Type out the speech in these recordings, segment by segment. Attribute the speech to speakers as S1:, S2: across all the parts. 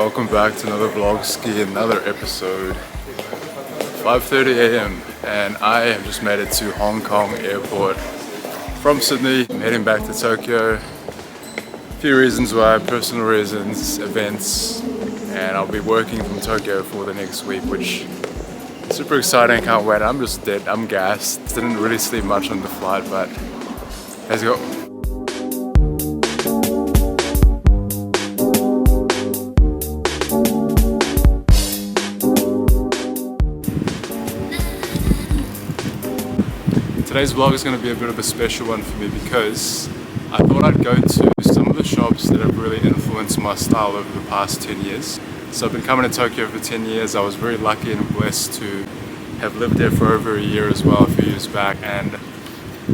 S1: welcome back to another vlogski, another episode. 5:30 a.m. and I have just made it to Hong Kong airport from Sydney. I'm heading back to Tokyo. A few reasons why, personal reasons, events, and I'll be working from Tokyo for the next week, which is super exciting. Can't wait. I'm just dead. I'm gassed. Didn't really sleep much on the flight, but let's go. Today's vlog is going to be a bit of a special one for me because I thought I'd go to some of the shops that have really influenced my style over the past 10 years. So I've been coming to Tokyo for 10 years. I was very lucky and blessed to have lived there for over a year as well, a few years back. And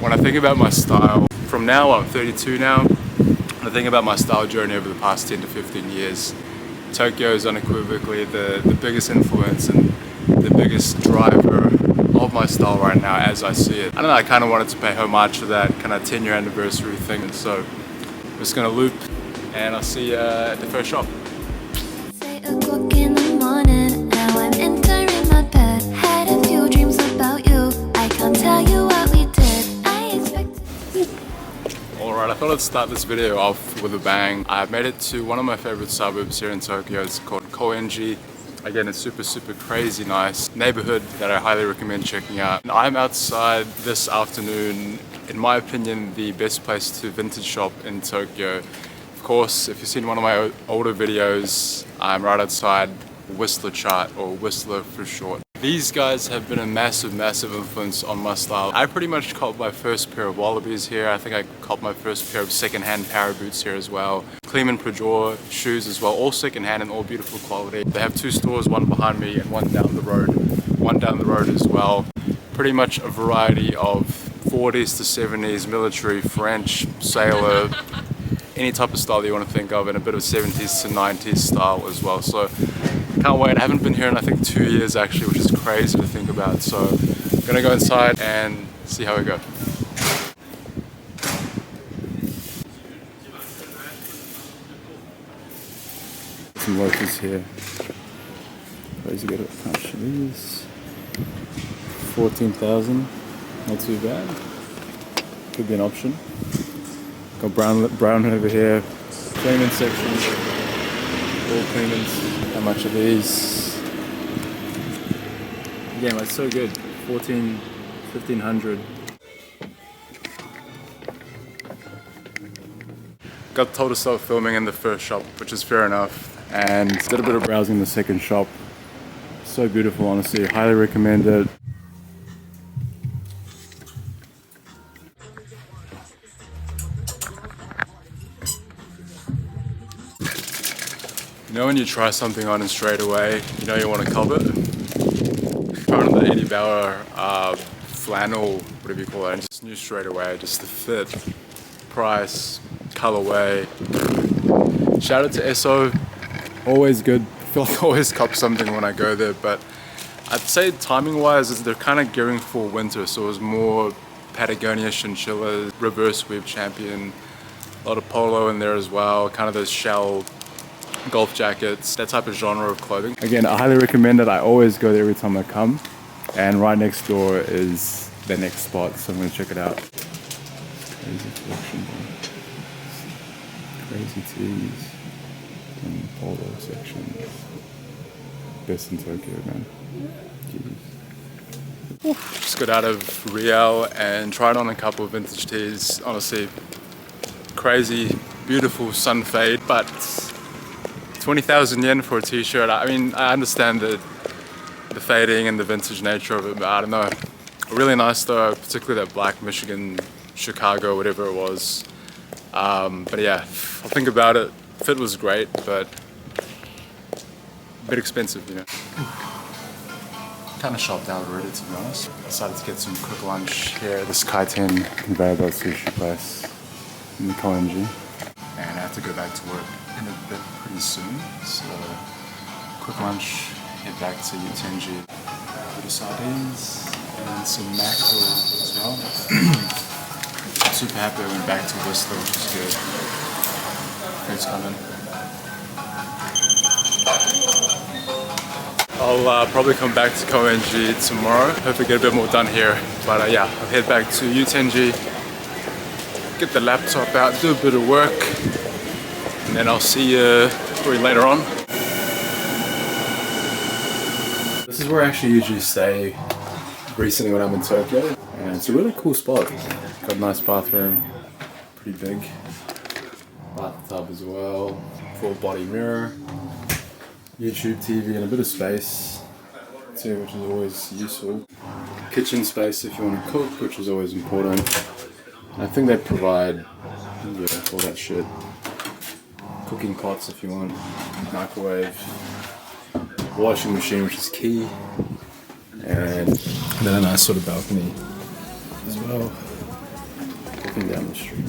S1: when I think about my style, from now I'm 32 now, when I think about my style journey over the past 10 to 15 years, Tokyo is unequivocally the biggest influence and the biggest driver of my style right now as I see it. I don't know, I kind of wanted to pay homage to that kind of 10-year anniversary thing, and so I'm just gonna loop and I'll see you at the first shop. Alright, I thought I'd start this video off with a bang. I've made it to one of my favorite suburbs here in Tokyo. It's called Koenji. Again, it's super crazy nice neighborhood that I highly recommend checking out. And I'm outside this afternoon, in my opinion, the best place to vintage shop in Tokyo. Of course, if you've seen one of my older videos, I'm right outside Whistler Chart, or Whistler for short. These guys have been a massive influence on my style. I pretty much copped my first pair of wallabies here. I think I copped my first pair of second-hand para boots here as well. Kleeman Pajor shoes as well, all second-hand and all beautiful quality. They have two stores, one behind me and one down the road as well. Pretty much a variety of 40s to 70s, military, French, sailor, any type of style that you want to think of, and a bit of 70s to 90s style as well. So can't wait. I haven't been here in I think 2 years actually, which is crazy to think about. So I'm gonna go inside and see how we go. Some loafers here. Crazy good at punch these. 14,000. Not too bad. Could be an option. Got brown over here. Kleeman section. All Kleemans. How much are these? Again, it's so good. 1,500. Got told to stop filming in the first shop, which is fair enough, and did a bit of browsing in the second shop. So beautiful, honestly. Highly recommend it. You know when you try something on and straight away, you know you want to cop it? Found the 80 Bauer flannel, whatever you call it, and just knew straight away, just the fit, price, colorway. Shout out to SO, always good. I feel like I always cop something when I go there, but I'd say timing wise, they're kind of gearing for winter, so it was more Patagonia chinchilla, reverse weave champion, a lot of polo in there as well, kind of those shell golf jackets, that type of genre of clothing. Again, I highly recommend it. I always go there every time I come, and right next door is the next spot, so I'm going to check it out. Crazy collection, crazy tees and polo section. Best in Tokyo, man. Jeez. Just got out of Real and tried on a couple of vintage tees. Honestly, crazy, beautiful sun fade, but 20,000 yen for a t-shirt. I mean, I understand the fading and the vintage nature of it, but I don't know. Really nice though, particularly that black Michigan, Chicago, whatever it was. But yeah, I'll think about it. Fit was great, but a bit expensive, you know. Kind of shopped out already, to be honest. Decided to get some quick lunch here at this Kaiten conveyor belt sushi place in the Koenji. And I have to go back to work in a bit pretty soon, so quick lunch, head back to Utenji, bit of sardines and some mackerel as well. I'm super happy I went back to Whistler, which is good. Food's coming. I'll probably come back to Koenji tomorrow. Hopefully get a bit more done here. But yeah, I'll head back to Utenji, get the laptop out, do a bit of work, and then I'll see you probably later on. This is where I actually usually stay recently when I'm in Tokyo, and it's a really cool spot. Got a nice bathroom, pretty big, bathtub as well, full body mirror, YouTube TV and a bit of space too, which is always useful. Kitchen space if you want to cook, which is always important. And I think they provide all that shit. Cooking pots if you want, microwave, washing machine, which is key, and then a nice sort of balcony as well, looking down the street.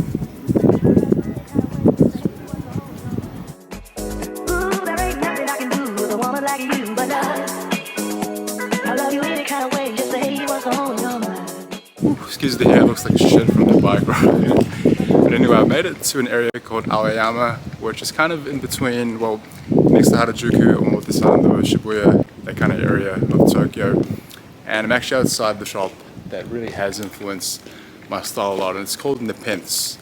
S1: Excuse the hair, looks like shit from the bike ride. But anyway, I made it to an area called Aoyama, which is kind of in between, well, next to Harajuku on this side of the Shibuya, that kind of area of Tokyo. And I'm actually outside the shop that really has influenced my style a lot, and it's called Nepenthes.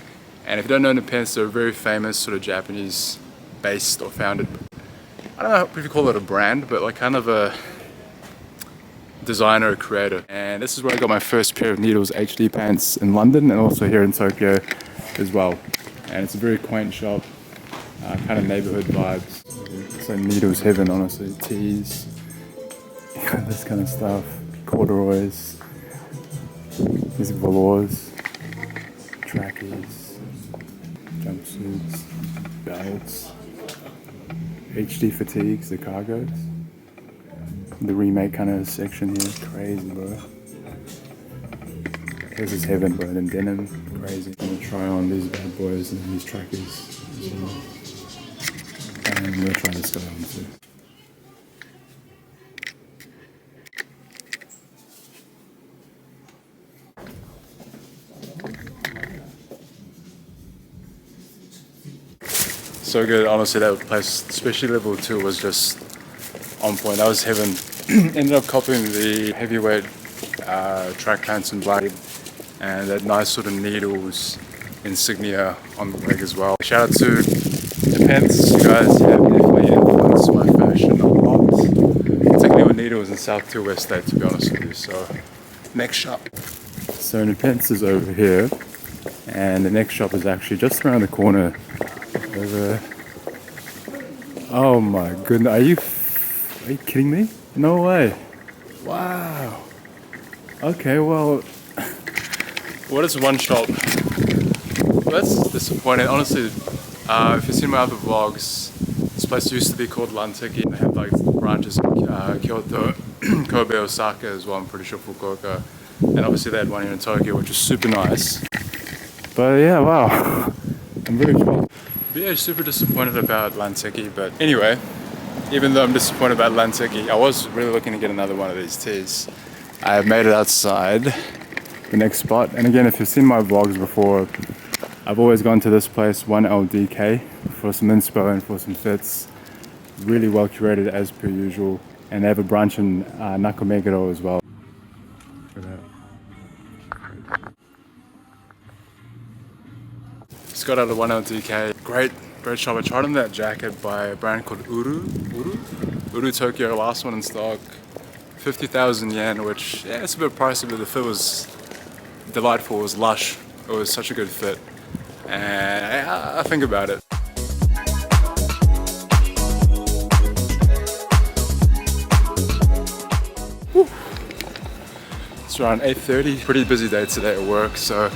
S1: And if you don't know Nepenthes, they're a very famous sort of Japanese based or founded, I don't know if you call it a brand, but like kind of a designer or creator. And this is where I got my first pair of Needles HD pants in London, and also here in Tokyo as well. And it's a very quaint shop, kind of neighborhood vibes. It's like Needles heaven, honestly. Tees, this kind of stuff, corduroys, these velours, trackies, jumpsuits, belts, HD fatigues, the cargos. The remake kind of section here is crazy, bro. This is heaven, bro. Then denim, crazy. I'm gonna try on these bad boys and these trackies as well. And I'm gonna try this guy on too. So good, honestly. That place, especially level 2, was just on point. That was heaven. Ended up copying the heavyweight track pants in black and that nice sort of Needles insignia on the leg as well. Shout out to Nepenthes, you guys have definitely influenced my fashion a lot, particularly with Needles in South to West State, to be honest with you. So next shop. So Nepenthes is over here, and the next shop is actually just around the corner over. Oh my goodness, are you kidding me? No way. Wow. Okay, well, what is one shop? Well, that's disappointing. Honestly, if you've seen my other vlogs, this place used to be called Lantiki. They have like branches in Kyoto, Kobe, Osaka as well, I'm pretty sure Fukuoka. And obviously they had one here in Tokyo, which was super nice. But yeah, wow. I'm very shocked. But yeah, super disappointed about Lantiki, but anyway, even though I'm disappointed about Lantiki, I was really looking to get another one of these tees. I have made it outside the next spot. And again, if you've seen my vlogs before, I've always gone to this place, 1LDK, for some inspo and for some fits. Really well curated as per usual. And they have a branch in Nakameguro as well. Look at that. Just got out of 1LDK. Great shop. I tried on that jacket by a brand called Uru Tokyo, last one in stock. 50,000 yen, which, yeah, it's a bit pricey, but the fit was delightful. It was lush. It was such a good fit. And I think about it. Woo. It's around 8:30. Pretty busy day today at work, so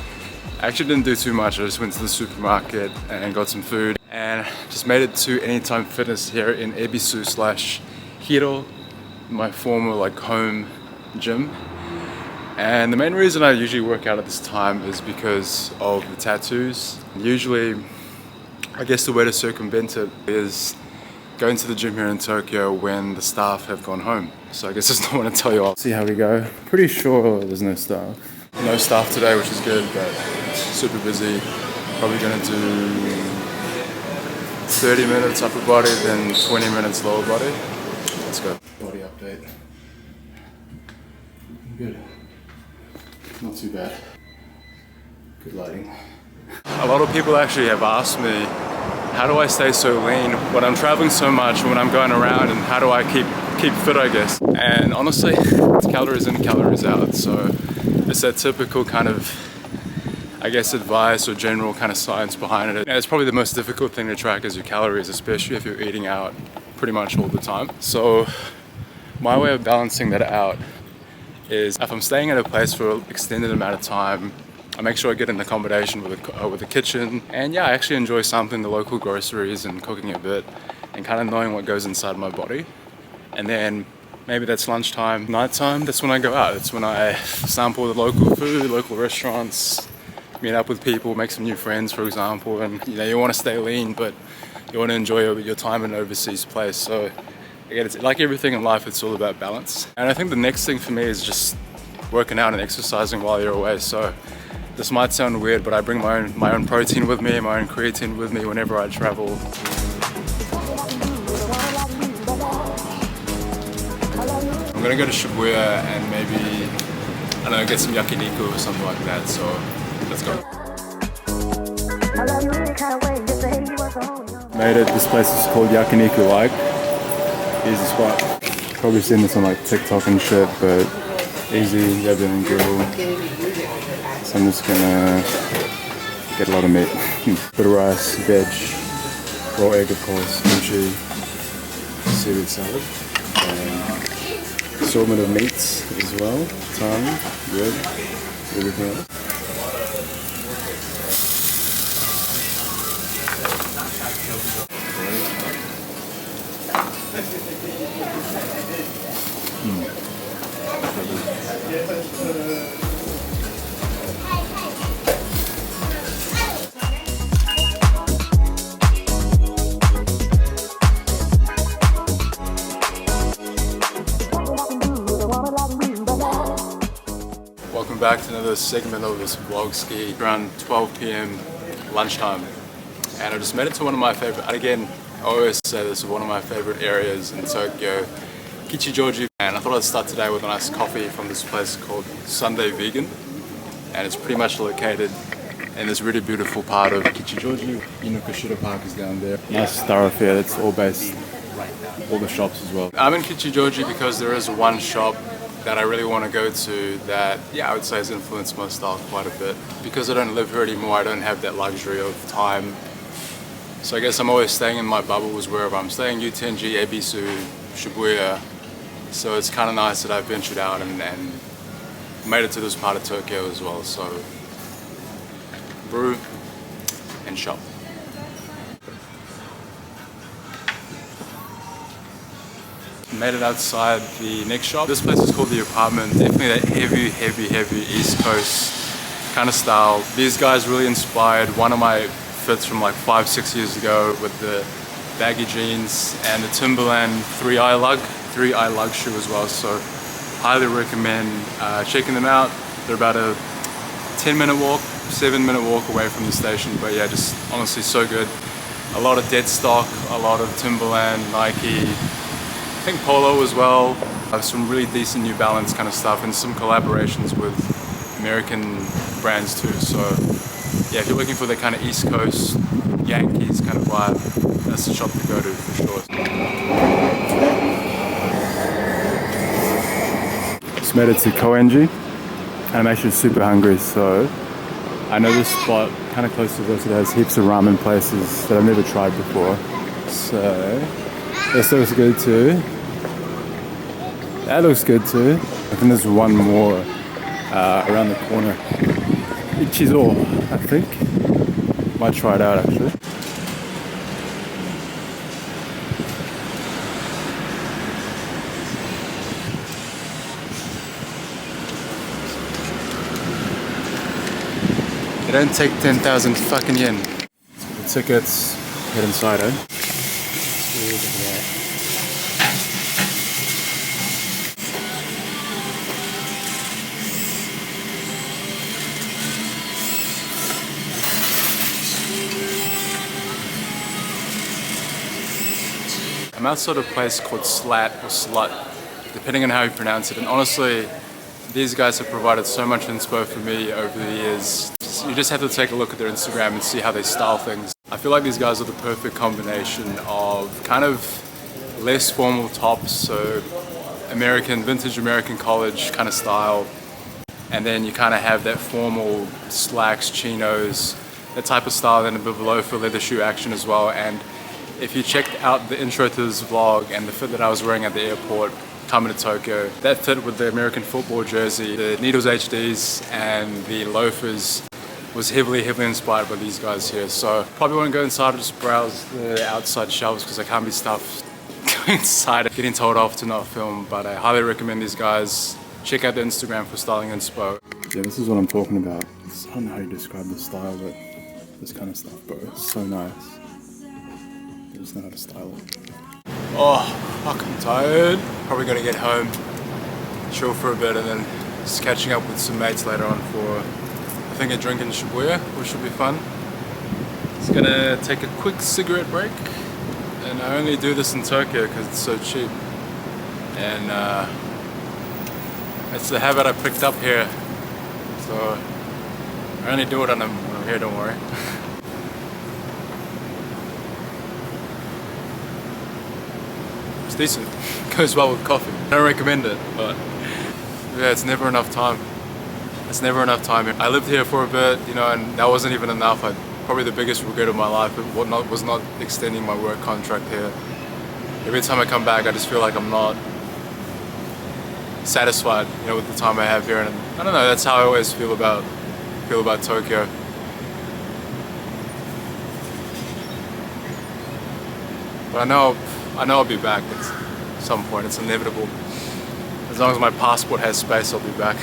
S1: I actually didn't do too much. I just went to the supermarket and got some food and just made it to Anytime Fitness here in Ebisu/Hiro, my former like home gym. And the main reason I usually work out at this time is because of the tattoos. Usually, I guess the way to circumvent it is going to the gym here in Tokyo when the staff have gone home. So I guess there's no one to tell you off. See how we go. Pretty sure there's no staff. No staff today, which is good, but super busy. Probably gonna do 30 minutes upper body, then 20 minutes lower body. Let's go. Body up. update. Good. Not too bad. Good lighting. A lot of people actually have asked me, how do I stay so lean when I'm traveling so much, when I'm going around, and how do I keep fit, I guess? And honestly, it's calories in, calories out. So it's that typical kind of, I guess, advice or general kind of science behind it. And it's probably the most difficult thing to track is your calories, especially if you're eating out pretty much all the time. So my way of balancing that out is if I'm staying at a place for an extended amount of time, I make sure I get an accommodation with a kitchen, and yeah, I actually enjoy sampling the local groceries and cooking a bit and kind of knowing what goes inside my body. And then maybe that's lunchtime, nighttime, that's when I go out. It's when I sample the local food, local restaurants, meet up with people, make some new friends, for example. And you know, you want to stay lean, but you want to enjoy your time in an overseas place. So again, it's like everything in life, it's all about balance. And I think the next thing for me is just working out and exercising while you're away. So this might sound weird, but I bring my own protein with me, my own creatine with me whenever I travel. I'm gonna go to Shibuya and maybe, I don't know, get some yakiniku or something like that. So let's go. Made it. This place is called Yakiniku Like. Easy spot. Probably seen this on like TikTok and shit, but easy, Lebanon grill. So I'm just gonna get a lot of meat. Bit of rice, veg, raw egg of course, kimchi, seaweed salad, and assortment of meats as well. Tongue, rib, everything else. Welcome back to another segment of this vlog ski. Around 12 p.m. lunchtime, and I just made it to one of my favorite, and again, I always say this is one of my favorite areas in Tokyo, Kichijoji. And I thought I'd start today with a nice coffee from this place called Sunday Vegan, and it's pretty much located in this really beautiful part of Kichijoji. Inokashira Park is down there. Nice thoroughfare that's all based, all the shops as well. I'm in Kichijoji because there is one shop that I really want to go to that, yeah, I would say has influenced my style quite a bit. Because I don't live here anymore, I don't have that luxury of time. So I guess I'm always staying in my bubbles wherever I'm staying, Utenji, Ebisu, Shibuya. So it's kind of nice that I've ventured out and made it to this part of Tokyo as well. So brew and shop. Made it outside the next shop. This place is called The Apartment. Definitely that heavy East Coast kind of style. These guys really inspired one of my fits from like 5-6 years ago with the baggy jeans and the Timberland 3-eye lug shoe as well. So highly recommend checking them out. They're about a 10-minute walk, 7-minute walk away from the station. But yeah, just honestly so good. A lot of dead stock, a lot of Timberland, Nike, I think polo as well. Some really decent New Balance kind of stuff and some collaborations with American brands too. So yeah, if you're looking for that kind of East Coast Yankees kind of vibe, that's the shop to go to for sure. Just made it to Koenji and I'm actually super hungry, so I know this spot kind of close to this, it has heaps of ramen places that I've never tried before. So this looks good too. That looks good too. I think there's one more around the corner. Kichijoji, I think. Might try it out actually. They don't take 10,000 fucking yen. The tickets, head inside, eh? I'm outside a place called Slat or Slut. depending on how you pronounce it. And honestly, these guys have provided so much inspo for me over the years. You just have to take a look at their Instagram and see how they style things. I feel like these guys are the perfect combination of kind of less formal tops, so vintage American college kind of style, and then you kind of have that formal slacks, chinos, that type of style, then a bit of loafer leather shoe action as well. And if you checked out the intro to this vlog and the fit that I was wearing at the airport coming to Tokyo, that fit with the American football jersey, the Needles HDs and the loafers was heavily inspired by these guys here. So probably won't go inside or just browse the outside shelves because I can't be stuffed going inside getting told off to not film. But I highly recommend these guys. Check out the Instagram for styling inspo. Yeah, this is what I'm talking about. I don't know how you describe the style, but this kind of stuff, bro. It's so nice. I just know how to style it. Oh, fucking tired. Probably gonna get home, chill for a bit, and then just catching up with some mates later on for, I think, a drink in Shibuya, which should be fun. Just gonna take a quick cigarette break, and I only do this in Tokyo because it's so cheap. And it's the habit I picked up here, so I only do it when I'm here, don't worry. It's decent. Goes well with coffee. I don't recommend it, but yeah, it's never enough time. It's never enough time here. I lived here for a bit, you know, and that wasn't even enough. Probably the biggest regret of my life was not extending my work contract here. Every time I come back, I just feel like I'm not satisfied, you know, with the time I have here. And I don't know, that's how I always feel about Tokyo. But I know I'll be back at some point. It's inevitable. As long as my passport has space, I'll be back.